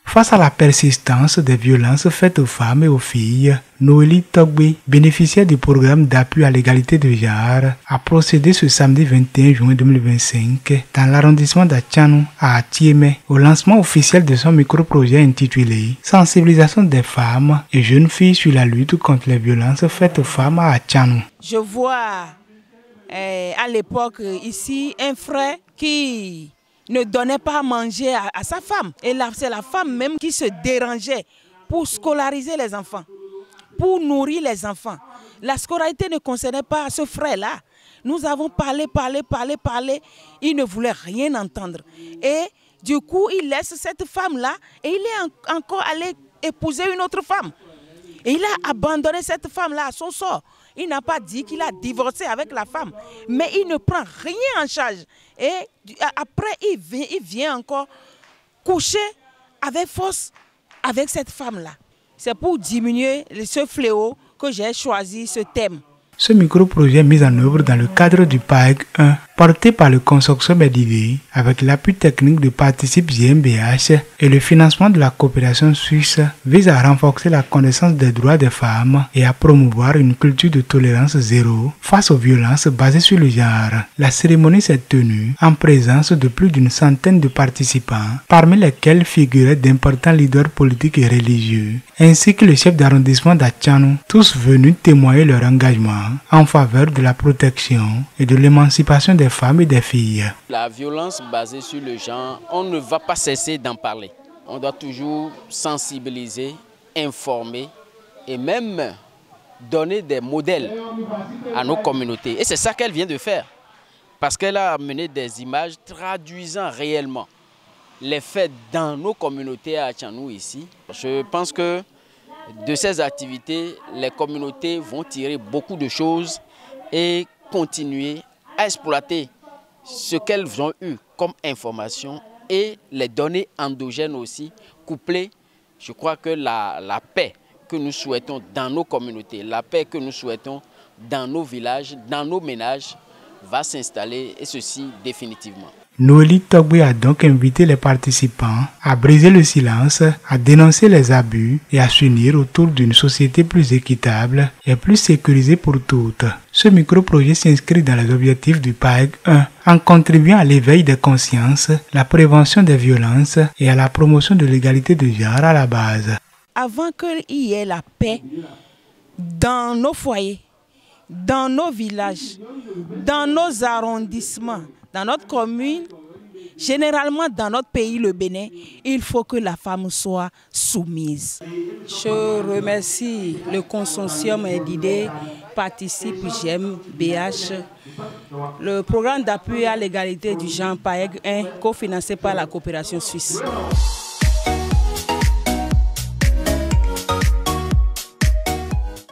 Face à la persistance des violences faites aux femmes et aux filles, Noélie Togbe, bénéficiaire du programme d'appui à l'égalité de genre, a procédé ce samedi 21 juin 2025 dans l'arrondissement d'Atchanou à Atiémé au lancement officiel de son micro-projet intitulé « Sensibilisation des femmes et jeunes filles sur la lutte contre les violences faites aux femmes à Atchanou ». Je vois à l'époque ici un frère qui ne donnait pas à manger à sa femme. Et là, c'est la femme même qui se dérangeait pour scolariser les enfants, pour nourrir les enfants. La scolarité ne concernait pas ce frère-là. Nous avons parlé. Il ne voulait rien entendre. Et du coup, il laisse cette femme-là et il est encore allé épouser une autre femme. Et il a abandonné cette femme-là à son sort. Il n'a pas dit qu'il a divorcé avec la femme, mais il ne prend rien en charge. Et après, il vient encore coucher avec force avec cette femme-là. C'est pour diminuer ce fléau que j'ai choisi ce thème. Ce micro-projet mis en œuvre dans le cadre du PAEG 1, porté par le consortium d'idées, avec l'appui technique de Participe GmbH et le financement de la coopération suisse, vise à renforcer la connaissance des droits des femmes et à promouvoir une culture de tolérance zéro face aux violences basées sur le genre. La cérémonie s'est tenue en présence de plus d'une centaine de participants, parmi lesquels figuraient d'importants leaders politiques et religieux, ainsi que le chef d'arrondissement d'Atchanou, tous venus témoigner leur engagement en faveur de la protection et de l'émancipation des femmes et des filles. La violence basée sur le genre, on ne va pas cesser d'en parler. On doit toujours sensibiliser, informer et même donner des modèles à nos communautés. Et c'est ça qu'elle vient de faire. Parce qu'elle a amené des images traduisant réellement les faits dans nos communautés à Atchanou ici. Je pense que de ces activités, les communautés vont tirer beaucoup de choses et continuer à exploiter ce qu'elles ont eu comme information et les données endogènes aussi, couplées. Je crois que la paix que nous souhaitons dans nos communautés, la paix que nous souhaitons dans nos villages, dans nos ménages, va s'installer, et ceci définitivement. Noélie Togbe a donc invité les participants à briser le silence, à dénoncer les abus et à s'unir autour d'une société plus équitable et plus sécurisée pour toutes. Ce micro-projet s'inscrit dans les objectifs du PAEG 1 en contribuant à l'éveil des consciences, la prévention des violences et à la promotion de l'égalité de genre à la base. Avant qu'il y ait la paix dans nos foyers, dans nos villages, dans nos arrondissements, dans notre commune, généralement dans notre pays, le Bénin, il faut que la femme soit soumise. Je remercie le consortium d'idées Participe GmbH, le programme d'appui à l'égalité du genre PAEG 1, cofinancé par la coopération suisse.